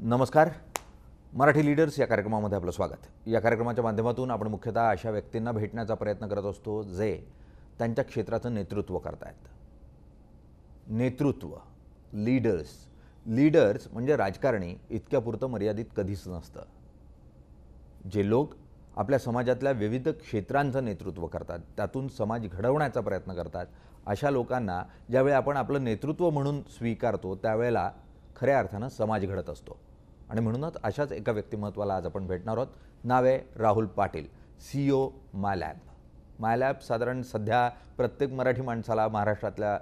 नमस्कार. मराठी लीडर्स या कार्यक्रमामध्ये आपलं स्वागत. या कार्यक्रमाच्या माध्यमातून आपण मुख्यतः अशा व्यक्तींना भेटण्याचा प्रयत्न करत असतो जे त्यांच्या क्षेत्राचं नेतृत्व करतायत. नेतृत्व, लीडर्स म्हणजे राजकारणी इतक्यापुरतं मर्यादित कधीच नसतं. जे लोक आपल्या समाजातल्या विविध क्षेत्रांचं नेतृत्व करतात, त्यातून समाज घडवण्याचा प्रयत्न करतात, अशा लोकांना ज्यावेळी आपण आपलं नेतृत्व म्हणून स्वीकारतो त्यावेळेला खऱ्या अर्थानं समाज घडत असतो. आणि म्हणूनच अशाच एका व्यक्तिमत्वाला आज आपण भेटणार आहोत. नाव आहे राहुल पाटील, CEO मायलॅब. मायलॅब साधारण सध्या प्रत्येक मराठी माणसाला, महाराष्ट्रातल्या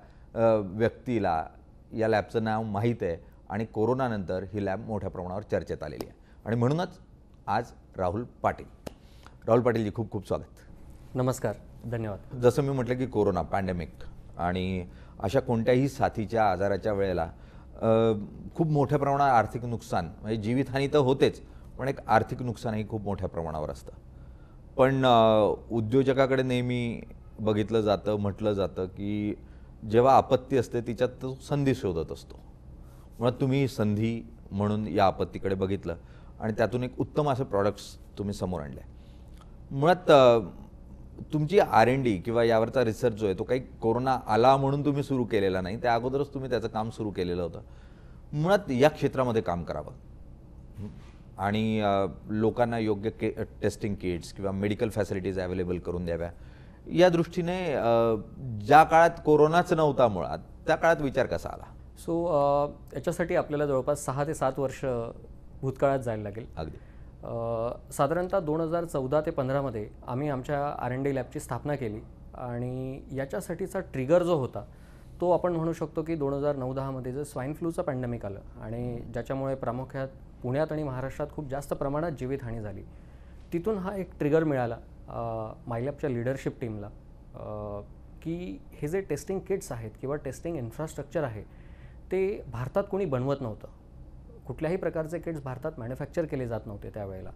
व्यक्तीला या लॅबचं नाव माहीत आहे आणि कोरोनानंतर ही लॅब मोठ्या प्रमाणावर चर्चेत आलेली आहे. आणि म्हणूनच आज राहुल पाटीलजी खूप खूप स्वागत. नमस्कार, धन्यवाद. जसं मी म्हटलं की कोरोना पॅन्डेमिक आणि अशा कोणत्याही साथीच्या आजाराच्या वेळेला खूप मोठ्या प्रमाणात आर्थिक नुकसान, म्हणजे जीवितहानी तर होतेच, पण एक आर्थिक नुकसानही खूप मोठ्या प्रमाणावर असतं. पण उद्योजकाकडे नेहमी बघितलं जातं, म्हटलं जातं की जेव्हा आपत्ती असते तिच्यात तो संधी शोधत असतो. मुळात तुम्ही संधी म्हणून या आपत्तीकडे बघितलं आणि त्यातून एक उत्तम असे प्रॉडक्ट्स तुम्ही समोर आणले. मुळात तुमची R&D किंवा यावरचा रिसर्च जो आहे तो काही कोरोना आला म्हणून तुम्ही सुरू केलेला नाही, त्या अगोदरच तुम्ही त्याचं काम सुरू केलेलं होतं. मुळात या क्षेत्रामध्ये काम करावं आणि लोकांना योग्य टेस्टिंग किट्स किंवा मेडिकल फॅसिलिटीज अवेलेबल करून द्याव्या, या दृष्टीने ज्या काळात कोरोनाच नव्हता मुळात त्या काळात विचार कसा आला? याच्यासाठी आपल्याला जवळपास 6 ते 7 वर्ष भूतकाळात जायला लागेल. अगदी साधारणतः 2014 ते 15 मध्ये आम्ही आमच्या R&D लॅबची स्थापना केली आणि याच्यासाठीचा ट्रिगर जो होता तो आपण म्हणू शकतो की 2009-10 मध्ये जो स्वाईन फ्लूचा पॅन्डेमिक आलं आणि ज्याच्यामुळे प्रामुख्यात पुण्यात आणि महाराष्ट्रात खूप जास्त प्रमाणात जीवितहानी झाली. तिथून हा एक ट्रिगर मिळाला मायलॅबच्या लीडरशिप टीमला की हे जे टेस्टिंग किट्स आहेत किंवा टेस्टिंग इन्फ्रास्ट्रक्चर आहे ते भारतात कोणी बनवत नव्हतं. कुठल्याही प्रकारचे किट्स भारतात मॅन्युफॅक्चर केले जात नव्हते त्यावेळेला.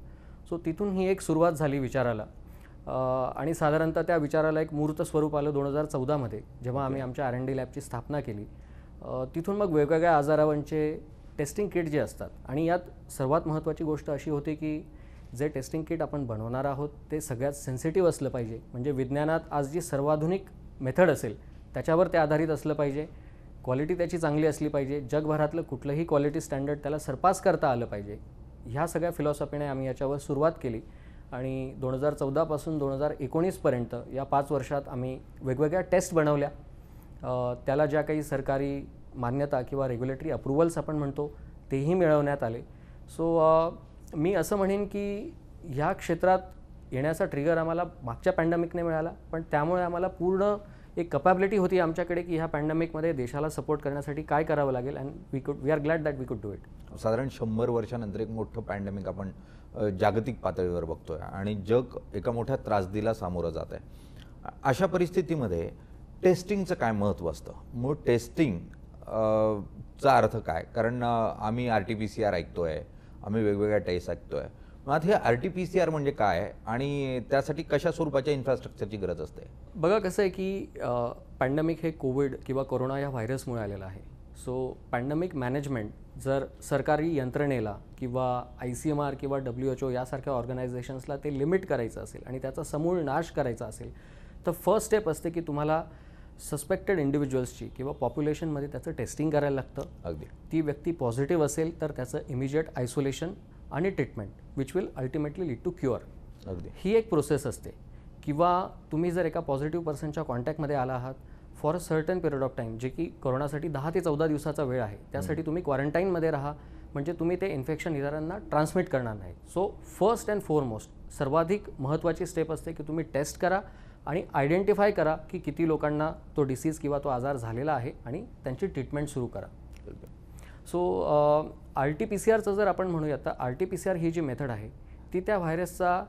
सो तिथून ही एक सुरुवात झाली विचाराला आणि साधारणतः त्या विचाराला एक मूर्त स्वरूप आलं 2014 मध्ये जेव्हा आम्ही आमच्या R&D लॅबची स्थापना केली. तिथून मग वेगवेगळ्या आजारांचे टेस्टिंग किट जे असतात आणि यात सर्वात महत्त्वाची गोष्ट अशी होती की जे टेस्टिंग किट आपण बनवणार आहोत ते सगळ्यात सेन्सिटिव्ह असलं पाहिजे. म्हणजे विज्ञानात आज जी सर्वाधुनिक मेथड असेल त्याच्यावर ते आधारित असलं पाहिजे. क्वालिटी त्याची चांगली असली पाहिजे. जगभरातलं कुठलंही क्वालिटी स्टँडर्ड त्याला सरपास करता आलं पाहिजे. ह्या सगळ्या फिलॉसॉफीने आम्ही याच्यावर सुरुवात केली आणि 2014 पासून 2019 पर्यंत या 5 वर्षात आम्ही वेगवेगळ्या टेस्ट बनवल्या. त्याला ज्या काही सरकारी मान्यता किंवा रेग्युलेटरी अप्रुव्हल्स आपण म्हणतो तेही मिळवण्यात आले. सो मी असं म्हणेन की ह्या क्षेत्रात येण्याचा ट्रिगर आम्हाला मागच्या पॅन्डेमिकने मिळाला, पण त्यामुळे आम्हाला पूर्ण एक कपॅबिलिटी होती आमच्याकडे की ह्या पॅन्डेमिकमध्ये देशाला सपोर्ट करण्यासाठी काय करावं लागेल and we are glad that we could do it. साधारण 100 वर्षानंतर एक मोठं पॅन्डेमिक आपण जागतिक पातळीवर बघतोय आणि जग एका मोठ्या त्रासदीला सामोरं जात आहे. अशा परिस्थितीमध्ये टेस्टिंगचं काय महत्त्व असतं? मूळ टेस्टिंग चा अर्थ काय? कारण आम्ही RT-PCR ऐकतोय, आम्ही वेगवेगळ्या टेस्ट ऐकतोय. मग हे RT-PCR म्हणजे काय आणि त्यासाठी कशा स्वरूपाच्या इन्फ्रास्ट्रक्चरची गरज असते? बघा कसं आहे की पॅन्डेमिक हे कोविड किंवा कोरोना या व्हायरसमुळे आलेलं आहे. सो पॅन्डेमिक मॅनेजमेंट जर सरकारी यंत्रणेला किंवा ICMR किंवा WHO यासारख्या ऑर्गनायझेशन्सला ते लिमिट करायचं असेल आणि त्याचा समूळ नाश करायचा असेल तर फर्स्ट स्टेप असते की तुम्हाला सस्पेक्टेड इंडिव्हिज्युअल्सची किंवा पॉप्युलेशनमध्ये त्याचं टेस्टिंग करायला लागतं. अगदी ती व्यक्ती पॉझिटिव्ह असेल तर त्याचं इमिजिएट आयसोलेशन आणि treatment which will ultimately lead to cure. अगदी ही एक प्रोसेस असते. किंवा तुम्ही जर एका पॉझिटिव्ह पर्सनच्या कॉन्टॅक्टमध्ये आला आहात for a certain period of time, जे की कोरोनासाठी 10 ते 14 दिवसाचा वेळ आहे, त्यासाठी तुम्ही क्वारंटाईनमध्ये राहा, म्हणजे तुम्ही ते इन्फेक्शन इतरांना ट्रान्समिट करणार नाही. सो फर्स्ट अँड फॉरमोस्ट सर्वाधिक महत्त्वाची स्टेप असते की तुम्ही टेस्ट करा आणि आयडेंटिफाय करा की किती लोकांना तो डिसीज किंवा तो आजार झालेला आहे आणि त्यांची ट्रीटमेंट सुरू करा. सो RT-PCRचं जर आपण म्हणूया तर RT-PCR ही जी मेथड आहे ती त्या व्हायरसचा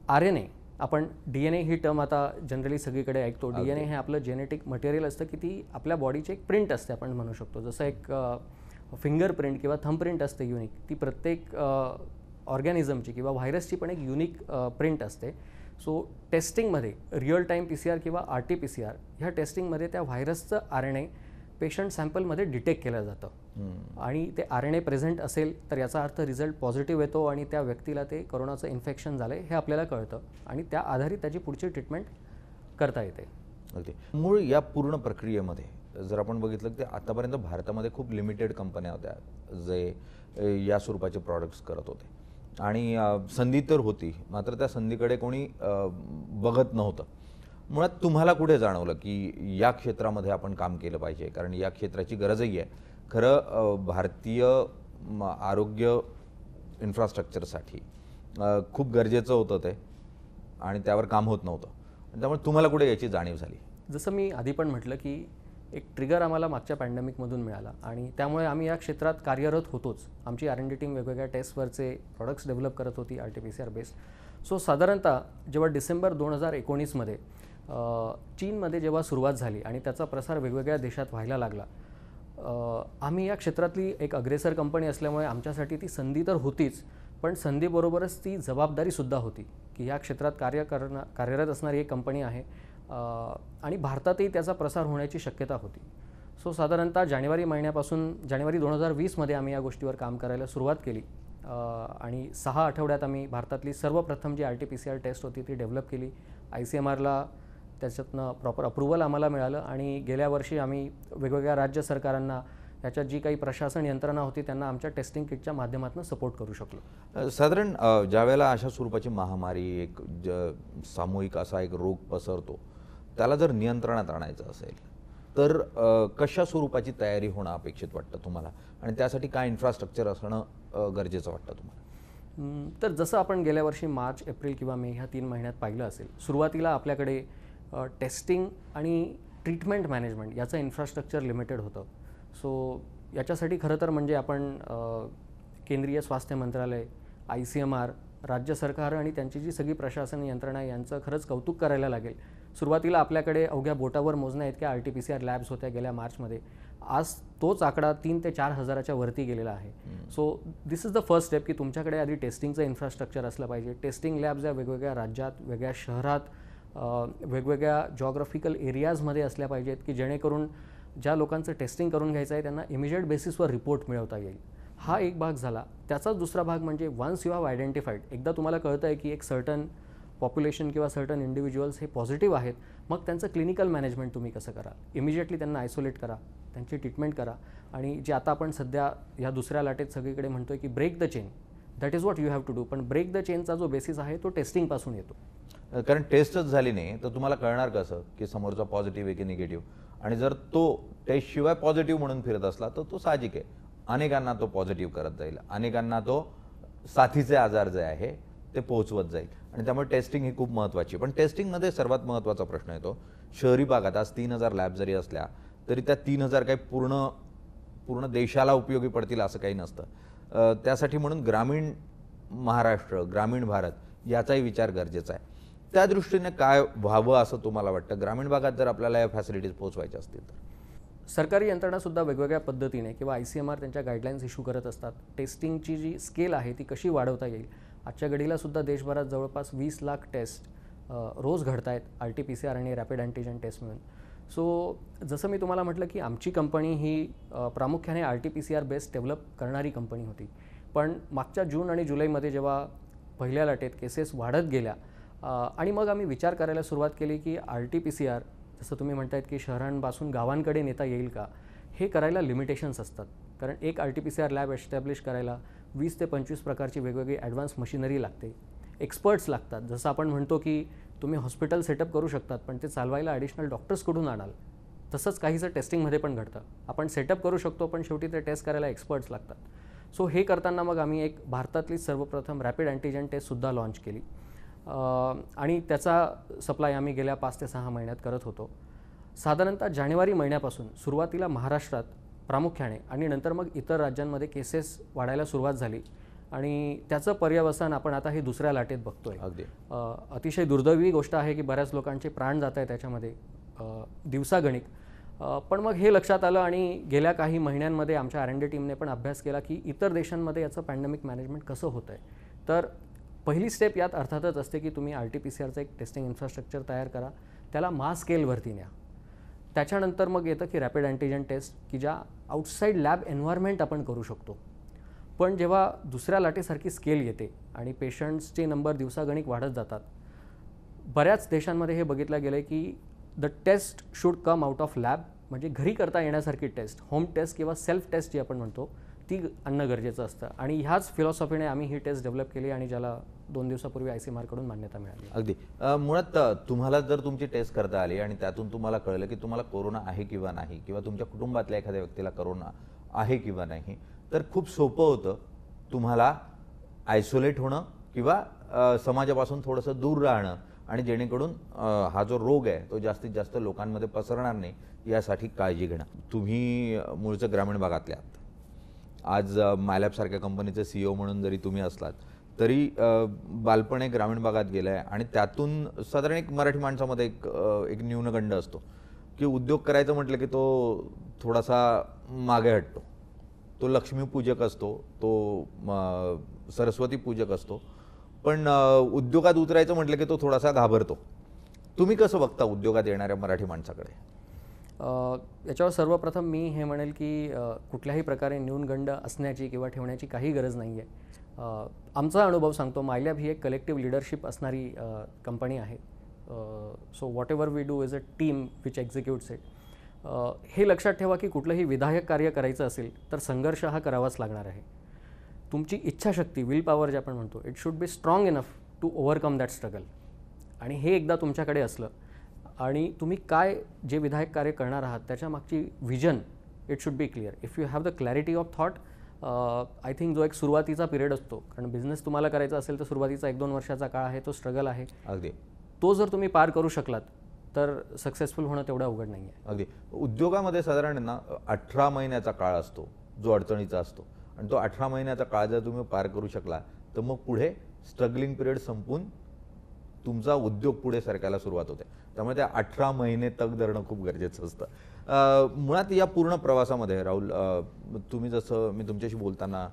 RNA, आपण DNA ही टर्म आता जनरली सगळीकडे ऐकतो. DNA हे आपलं जेनेटिक मटेरियल असतं की ती आपल्या बॉडीची एक प्रिंट असते आपण म्हणू शकतो. जसं एक फिंगरप्रिंट किंवा थंबप्रिंट असते युनिक, ती प्रत्येक ऑर्गॅनिझमची किंवा व्हायरसची पण एक युनिक प्रिंट असते. सो टेस्टिंगमध्ये रिअल टाईम PCR किंवा RT-PCR ह्या टेस्टिंगमध्ये त्या व्हायरसचं RNA पेशंट सॅम्पलमध्ये डिटेक्ट केलं जातं आणि ते RNA प्रेझेंट असेल तर याचा अर्थ रिझल्ट पॉझिटिव्ह येतो आणि त्या व्यक्तीला ते कोरोनाचं इन्फेक्शन झालं हे आपल्याला कळतं आणि त्या आधारित त्याची पुढची ट्रीटमेंट करता येते. अगदी. मूळ या पूर्ण प्रक्रियेमध्ये जर आपण बघितलं की आतापर्यंत भारतामध्ये खूप लिमिटेड कंपन्या होत्या जे या स्वरूपाचे प्रॉडक्ट्स करत होते आणि संधी तर होती, मात्र त्या संधीकडे कोणी बघत नव्हतं. मुळात तुम्हाला कुठे जाणवलं की या क्षेत्रामध्ये आपण काम केलं पाहिजे, कारण या क्षेत्राची गरजही आहे खरं. भारतीय आरोग्य इन्फ्रास्ट्रक्चरसाठी खूप गरजेचं होतं ते आणि त्यावर काम होत नव्हतं. त्यामुळे तुम्हाला कुठे याची जाणीव झाली? जसं मी आधी पण म्हटलं की एक ट्रिगर आम्हाला मागच्या पॅन्डेमिकमधून मिळाला आणि त्यामुळे आम्ही या क्षेत्रात कार्यरत होतोच. आमची R&D टीम वेगवेगळ्या टेस्टवरचे प्रोडक्ट्स डेव्हलप करत होती RT-PCR बेस्ड. सो साधारणतः जेव्हा डिसेंबर 2019मध्ये चीनमध्ये जेव्हा सुरुवात झाली आणि त्याचा प्रसार वेगवेगळ्या देशात व्हायला लागला, आम्ही या क्षेत्रातली एक अग्रेसर कंपनी असल्यामुळे आमच्यासाठी ती संधी तर होतीच, पण संधीबरोबरच ती जबाबदारीसुद्धा होती की या क्षेत्रात कार्यरत असणारी एक कंपनी आहे आणि भारतातही त्याचा प्रसार होण्याची शक्यता होती. सो साधारणतः जानेवारी 2020मध्ये आम्ही या गोष्टीवर काम करायला सुरुवात केली आणि 6 आठवड्यात आम्ही भारतातली सर्वप्रथम जी RT-PCR टेस्ट होती ती डेव्हलप केली. ICMRला त्याच्यातनं प्रॉपर अप्रुव्हल आम्हाला मिळालं आणि गेल्या वर्षी आम्ही वेगवेगळ्या राज्य सरकारांना याच्यात जी काही प्रशासन यंत्रणा होती त्यांना आमच्या टेस्टिंग किटच्या माध्यमातून सपोर्ट करू शकलो. साधारण ज्यावेळेला अशा स्वरूपाची महामारी एक सामूहिक असा एक रोग पसरतो, त्याला जर नियंत्रणात आणायचं असेल तर कशा स्वरूपाची तयारी होणं अपेक्षित वाटतं तुम्हाला आणि त्यासाठी काय इन्फ्रास्ट्रक्चर असणं गरजेचं वाटतं तुम्हाला? तर जसं आपण गेल्या वर्षी मार्च, एप्रिल किंवा मे ह्या 3 महिन्यात पाहिलं असेल, सुरुवातीला आपल्याकडे टेस्टिंग आणि ट्रीटमेंट मॅनेजमेंट याचं इन्फ्रास्ट्रक्चर लिमिटेड होतं. सो याच्यासाठी खरं तर म्हणजे आपण केंद्रीय स्वास्थ्य मंत्रालय, ICMR, राज्य सरकार आणि त्यांची जी सगळी प्रशासन यंत्रणा यांचं खरंच कौतुक करायला लागेल. सुरुवातीला आपल्याकडे अवघ्या बोटावर मोजण्या इतक्या RT-PCR लॅब्स होत्या गेल्या मार्चमध्ये. आज तोच आकडा 3 ते 4 हजाराच्या वरती गेलेला आहे. So this is the first step की तुमच्याकडे आधी टेस्टिंगचं इन्फ्रास्ट्रक्चर असलं पाहिजे. टेस्टिंग लॅब्स या वेगवेगळ्या राज्यात, वेगळ्या शहरात, वेगवेगळ्या जॉग्राफिकल एरियाजमध्ये असल्या पाहिजेत की जेणेकरून ज्या लोकांचं टेस्टिंग करून घ्यायचं आहे त्यांना इमिजिएट बेसिसवर रिपोर्ट मिळवता येईल. हा एक भाग झाला. त्याचाच दुसरा भाग म्हणजे वन्स यू हॅव आयडेंटिफाईड, एकदा तुम्हाला कळतं आहे की एक सर्टन पॉप्युलेशन किंवा सर्टन इंडिव्हिज्युअल्स हे पॉझिटिव्ह आहेत, मग त्यांचं क्लिनिकल मॅनेजमेंट तुम्ही कसं कराल. इमिजिएटली त्यांना आयसोलेट करा, त्यांची ट्रीटमेंट करा आणि जे आता आपण सध्या ह्या दुसऱ्या लाटेत सगळीकडे म्हणतो आहे की break the chain, that is what you have to do. पण ब्रेक द चेनचा जो बेसिस आहे तो टेस्टिंगपासून येतो. कारण टेस्टच झाली नाही तर तुम्हाला कळणार कसं की समोरचा पॉझिटिव्ह आहे की निगेटिव्ह. आणि जर तो टेस्टशिवाय पॉझिटिव्ह म्हणून फिरत असला तर तो साहजिक आहे, अनेकांना तो पॉझिटिव्ह करत जाईल, अनेकांना तो साथीचे आजार जे आहे ते पोहोचवत जाईल आणि त्यामुळे टेस्टिंग ही खूप महत्त्वाची. पण टेस्टिंगमध्ये सर्वात महत्त्वाचा प्रश्न येतो शहरी भागात. आज 3000 लॅब जरी असल्या तरी त्या 3000 काही पूर्ण देशाला उपयोगी पडतील असं काही नसतं. त्यासाठी म्हणून ग्रामीण महाराष्ट्र, ग्रामीण भारत याचाही विचार गरजेचा आहे. त्या दृष्टीने काय व्हावं असं तुम्हाला वाटतं ग्रामीण भागात जर आपल्याला या फॅसिलिटीज पोहोचवायच्या असतील तर? सरकारी यंत्रणासुद्धा वेगवेगळ्या पद्धतीने किंवा ICMR त्यांच्या गाईडलाईन्स इश्यू करत असतात. टेस्टिंगची जी स्केल आहे ती कशी वाढवता येईल. आजच्या घडीला सुद्धा देशभरात जवळपास 20 लाख टेस्ट रोज घडत आहेत RT-PCR आणि रॅपिड अँटीजन टेस्ट मिळून. सो जसं मी तुम्हाला म्हटलं की आमची कंपनी ही प्रामुख्याने RT-PCR बेस्ड डेव्हलप करणारी कंपनी होती. पण मागच्या जून आणि जुलैमध्ये जेव्हा पहिल्या लाटेत केसेस वाढत गेल्या आणि मग आम्ही विचार करायला सुरुवात केली की RT-PCR जसं तुम्ही म्हणतायत की शहरांपासून गावांकडे नेता येईल का, हे करायला लिमिटेशन्स असतात. कारण एक RT-PCR लॅब एस्टॅब्लिश करायला 20 ते 25 प्रकारची वेगवेगळी ॲडव्हान्स मशिनरी लागते, एक्सपर्ट्स लागतात. जसं आपण म्हणतो की तुम्ही हॉस्पिटल सेटअप करू शकतात पण ते चालवायला ॲडिशनल डॉक्टर्स कुठून आणाल, तसंच काहीसं टेस्टिंगमध्ये पण घडतं. आपण सेटअप करू शकतो पण शेवटी ते टेस्ट करायला एक्सपर्ट्स लागतात. सो हे करताना मग आम्ही एक भारतातली सर्वप्रथम रॅपिड अँटीजन टेस्टसुद्धा लॉन्च केली आणि त्याचा सप्लाय आम्ही गेल्या 5 ते 6 महिन्यात करत होतो. साधारणतः जानेवारी महिन्यापासून सुरुवातीला महाराष्ट्रात प्रामुख्याने आणि नंतर मग इतर राज्यांमध्ये केसेस वाढायला सुरुवात झाली आणि त्याचं पर्यवसान आपण आता हे दुसऱ्या लाटेत बघतोय. अगदी अतिशय दुर्दैवी गोष्ट आहे की बऱ्याच लोकांचे प्राण जात आहेत त्याच्यामध्ये दिवसागणिक. पण मग हे लक्षात आलं आणि गेल्या काही महिन्यांमध्ये आमच्या R&D टीमने पण अभ्यास केला की इतर देशांमध्ये याचं पॅन्डेमिक मॅनेजमेंट कसं होतं आहे. तर पहिली स्टेप यात अर्थातच असते की तुम्ही RT-PCRचं एक टेस्टिंग इन्फ्रास्ट्रक्चर तयार करा, त्याला मास स्केलवरती न्या. त्याच्यानंतर मग येतं की रॅपिड अँटीजन टेस्ट, की ज्या आउटसाईड लॅब एन्व्हायरमेंट आपण करू शकतो. पण जेव्हा दुसऱ्या लाटेसारखी स्केल येते आणि पेशंट्सचे नंबर दिवसागणिक वाढत जातात, बऱ्याच देशांमध्ये हे बघितलं गेलं आहे की the test should come out of lab, म्हणजे घरी करता येण्यासारखी टेस्ट, होम टेस्ट किंवा सेल्फ टेस्ट जी आपण म्हणतो ती आणणं गरजेचं असतं. आणि ह्याच फिलॉसॉफीने आम्ही ही टेस्ट डेव्हलप केली आणि ज्याला 2 दिवसापूर्वी ICMR कडून मान्यता मिळाली. अगदी मुळात तुम्हाला जर तुमची टेस्ट करता आली आणि त्यातून तुम्हाला कळलं की तुम्हाला कोरोना आहे किंवा नाही, किंवा तुमच्या कुटुंबातल्या एखाद्या व्यक्तीला कोरोना आहे किंवा नाही, तर खूप सोपं होतं तुम्हाला आयसोलेट होणं किंवा समाजापासून थोडंसं दूर राहणं, आणि जेणेकरून हा जो रोग आहे तो जास्तीत जास्त लोकांमध्ये पसरणार नाही यासाठी काळजी घेणं. तुम्ही मूळचं ग्रामीण भागातले आहात. आज मायलॅबसारख्या कंपनीचे CEO म्हणून जरी तुम्ही असलात तरी बालपणे ग्रामीण भागात गेलाय, आणि त्यातून साधारण एक मराठी माणसामध्ये एक न्यूनगंड असतो की उद्योग करायचं म्हटलं की तो थोडासा मागे हटतो. तो लक्ष्मीपूजक असतो, तो सरस्वती पूजक असतो, पण उद्योगात उतरायचं म्हटलं की तो थोडासा घाबरतो. तुम्ही कसं बघता उद्योगात येणाऱ्या मराठी माणसाकडे? याच्यावर सर्वप्रथम मी हे म्हणेल की कुठल्याही प्रकारे न्यूनगंड असण्याची किंवा ठेवण्याची काही गरज नाही आहे. आमचा अनुभव सांगतो, मायलॅब ही एक कलेक्टिव्ह लिडरशिप असणारी कंपनी आहे. So whatever we do is a team which executes it. हे लक्षात ठेवा की कुठलंही विधायक कार्य करायचं असेल तर संघर्ष हा करावाच लागणार आहे. तुमची इच्छाशक्ती, विल पॉवर जे आपण म्हणतो, it should be strong enough to overcome that struggle. आणि हे एकदा तुमच्याकडे असलं आणि तुम्ही काय जे विधायक कार्य करणार आहात त्याच्या मागची vision, it should B clear. If you have the clarity of thought, I think जो एक सुरुवातीचा पिरियड असतो, कारण बिझनेस तुम्हाला करायचा असेल तर सुरुवातीचा 1-2 वर्षाचा काळ आहे, तो स्ट्रगल आहे. अगदी. तो जर तुम्ही पार करू शकलात तर सक्सेसफुल होणं तेवढं अवघड नाही आहे. अगदी. उद्योगामध्ये साधारण ना 18 महिन्याचा काळ असतो जो अडचणीचा असतो, आणि तो 18 महिन्याचा काळ जर तुम्ही पार करू शकला तर मग पुढे स्ट्रगलिंग पिरियड संपून तुमचा उद्योग पुढे सरकायला सुरुवात होते. त्यामुळे त्या 18 महिने तग धरणं खूप गरजेचं असतं. मुळात या पूर्ण प्रवासामध्ये राहुल, तुम्ही जसं मी तुमच्याशी बोलताना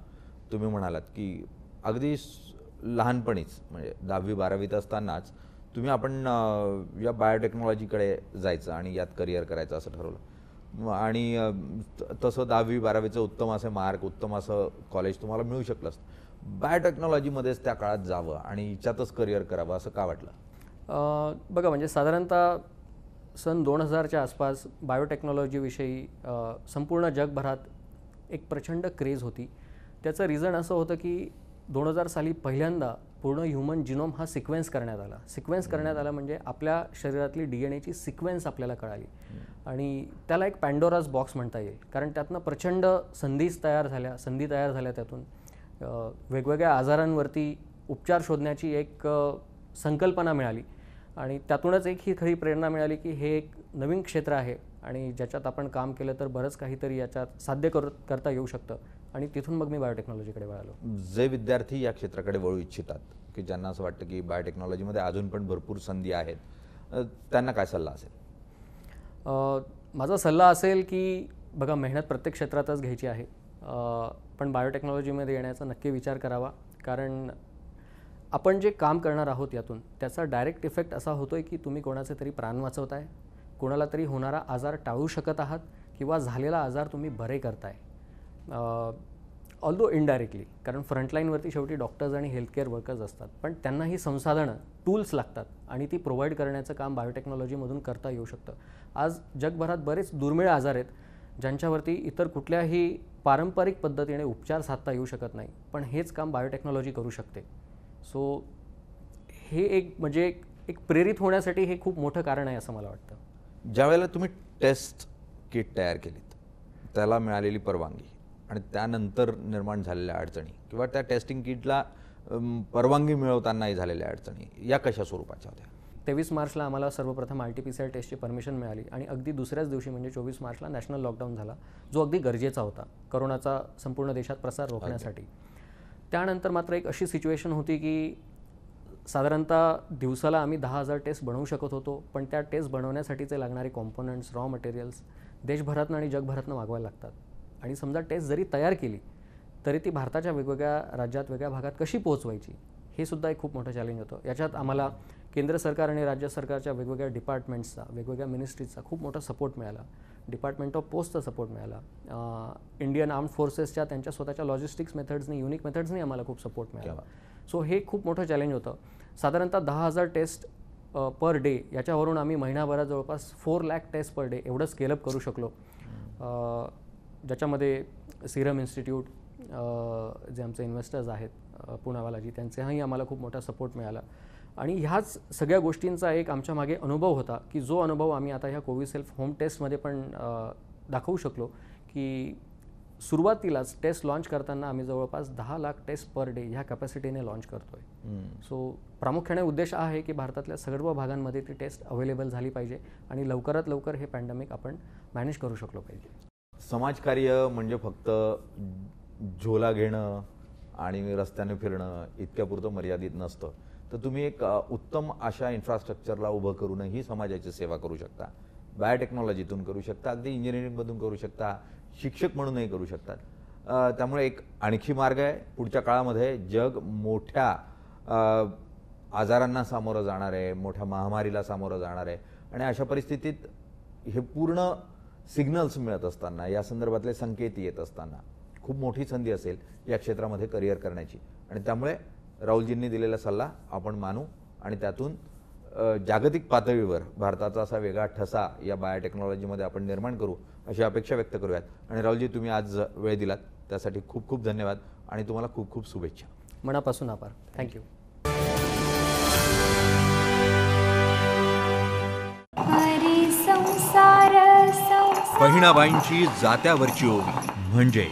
तुम्ही म्हणालात की अगदी लहानपणीच म्हणजे 10वी-12वीत असतानाच तुम्ही आपण या बायोटेक्नॉलॉजीकडे जायचं आणि यात करिअर करायचं असं ठरवलं, आणि तसं 10वी-12वीचं उत्तम असे मार्क, उत्तम असं कॉलेज तुम्हाला मिळू शकलं असतं. बायोटेक्नॉलॉजीमध्येच त्या काळात जावं आणि हिच्यातच करिअर करावं असं का वाटलं? बघा, म्हणजे साधारणतः सन 2000च्या आसपास बायोटेक्नॉलॉजीविषयी संपूर्ण जगभरात एक प्रचंड क्रेज होती. त्याचं रिझन असं होतं की 2000 साली पहिल्यांदा पूर्ण ह्युमन जिनोम हा सिक्वेन्स करण्यात आला. सिक्वेन्स करण्यात आला म्हणजे आपल्या शरीरातली DNAची सिक्वेन्स आपल्याला कळाली, आणि त्याला एक पॅन्डोराज बॉक्स म्हणता येईल, कारण त्यातनं प्रचंड संधी तयार झाल्या. त्यातून वेगवेगळ्या आजारांवरती उपचार शोधण्याची एक संकल्पना मिळाली, आणि त्यातूनच एक ही खरी प्रेरणा मिळाली की हे एक नवीन क्षेत्र आहे आणि ज्याच्यात आपण काम केलं तर बरंच काहीतरी याच्यात साध्य करता येऊ शकतं. आणि तिथून मग मी बायोटेक्नॉलॉजीकडे वळालो. जे विद्यार्थी या क्षेत्राकडे वळू इच्छितात, की ज्यांना असं वाटतं की बायोटेक्नॉलॉजीमध्ये अजून पण भरपूर संधी आहेत, त्यांना काय सल्ला असेल? माझा सल्ला असेल की बघा, मेहनत प्रत्येक क्षेत्रातच घ्यायची आहे, पण बायोटेक्नॉलॉजीमध्ये येण्याचा नक्की विचार करावा, कारण आपण जे काम करणार आहोत यातून त्याचा डायरेक्ट इफेक्ट असा होतो आहे की तुम्ही कोणाचे तरी प्राण वाचवताय, कोणाला तरी होणारा आजार टाळू शकत आहात, किंवा झालेला आजार तुम्ही बरे करताय. ऑल्दो इनडायरेक्टली, कारण फ्रंटलाईनवरती शेवटी डॉक्टर्स आणि हेल्थकेअर वर्कर्स असतात, पण त्यांना ही संसाधनं, टूल्स लागतात, आणि ती प्रोव्हाइड करण्याचं काम बायोटेक्नॉलॉजीमधून करता येऊ शकतं. आज जगभरात बरेच दुर्मिळ आजार आहेत ज्यांच्यावरती इतर कुठल्याही पारंपरिक पद्धतीने उपचार साधता येऊ शकत नाही, पण हेच काम बायोटेक्नॉलॉजी करू शकते. सो हे एक म्हणजे एक प्रेरित होण्यासाठी हे खूप मोठं कारण आहे असं मला वाटतं. ज्या वेळेला तुम्ही टेस्ट किट तयार केलीत, त्याला मिळालेली परवानगी आणि त्यानंतर निर्माण झालेल्या अडचणी, किंवा त्या टेस्टिंग किटला परवानगी मिळवतानाही झालेल्या अडचणी, या कशा स्वरूपाच्या होत्या? 23 मार्चला आम्हाला सर्वप्रथम RT-PCR टेस्टची परमिशन मिळाली, आणि अगदी दुसऱ्याच दिवशी म्हणजे 24 मार्चला नॅशनल लॉकडाऊन झाला, जो अगदी गरजेचा होता करोनाचा संपूर्ण देशात प्रसार रोखण्यासाठी. त्यानंतर मात्र एक अशी सिच्युएशन होती की साधारणतः दिवसाला आम्ही 10,000 टेस्ट बनवू शकत होतो, पण त्या टेस्ट बनवण्यासाठीचे लागणारे कॉम्पोनंट्स, रॉ मटेरियल्स देशभरातनं आणि जगभरातनं मागवायला लागतात. आणि समजा टेस्ट जरी तयार केली तरी ती भारताच्या वेगवेगळ्या राज्यात, वेगळ्या भागात कशी पोहोचवायची, हे सुद्धा एक खूप मोठं चॅलेंज होतं. याच्यात आम्हाला केंद्र सरकार आणि राज्य सरकारच्या वेगवेगळ्या डिपार्टमेंट्सचा, वेगवेगळ्या मिनिस्ट्रीजचा खूप मोठा सपोर्ट मिळाला. डिपार्टमेंट ऑफ पोस्टचा सपोर्ट मिळाला. इंडियन आर्म्ड फोर्सेसच्या त्यांच्या स्वतःच्या लॉजिस्टिक्स मेथड्सनी, युनिक मेथड्सनी आम्हाला खूप सपोर्ट मिळाला. सो हे खूप मोठं चॅलेंज होतं. साधारणतः 10,000 टेस्ट पर डे याच्यावरून आम्ही महिनाभरात जवळपास 4 लाख टेस्ट पर डे एवढं स्केलअप करू शकलो. ज्याच्यामध्ये सिरम इन्स्टिट्यूट, जे आमचे इन्व्हेस्टर्स आहेत पुनावालाजी, त्यांचाही आम्हाला खूप मोठा सपोर्ट मिळाला. आणि ह्याच सगळ्या गोष्टींचा एक आमच्या मागे अनुभव होता की जो अनुभव आम्ही आता ह्या कोविसेल्फ होम टेस्टमध्ये पण दाखवू शकलो की सुरुवातीलाच टेस्ट लॉन्च करताना आम्ही जवळपास 10 लाख टेस्ट पर डे ह्या कॅपॅसिटीने लॉन्च करतोय. सो प्रामुख्याने उद्देश आहे की भारतातल्या सर्व भागांमध्ये ती टेस्ट अवेलेबल झाली पाहिजे आणि लवकरात लवकर हे पॅन्डेमिक आपण मॅनेज करू शकलो पाहिजे. समाजकार्य म्हणजे फक्त झोला घेणं आणि रस्त्याने फिरणं इतक्यापुरतं मर्यादित नसतं. तर तुम्ही एक उत्तम अशा इन्फ्रास्ट्रक्चरला उभं करूनही समाजाची सेवा करू शकता. बायोटेक्नॉलॉजीतून करू शकता, अगदी इंजिनिअरिंगमधून करू शकता, शिक्षक म्हणूनही करू शकतात. त्यामुळे एक आणखी मार्ग आहे. पुढच्या काळामध्ये जग मोठ्या आजारांना सामोरं जाणार आहे, मोठ्या महामारीला सामोरं जाणार आहे आणि अशा परिस्थितीत हे पूर्ण सिग्नल्स मिळत असताना, या संदर्भातले संकेत येत असताना खूप मोठी संधी असेल या क्षेत्रामध्ये करिअर करण्याची. आणि त्यामुळे राहुलजींनी दिलेला सल्ला आपण मानू आणि त्यातून जागतिक पातळीवर भारताचा असा वेगळा ठसा या बायोटेक्नॉलॉजीमध्ये आपण निर्माण करू अशी अपेक्षा व्यक्त करूयात. आणि राहुलजी, तुम्ही आज वेळ दिलात त्यासाठी खूप खूप धन्यवाद आणि तुम्हाला खूप खूप शुभेच्छा. मनापासून आभार. थँक्यू. बहिणाबाईंची जात्यावरची ओवी म्हणजे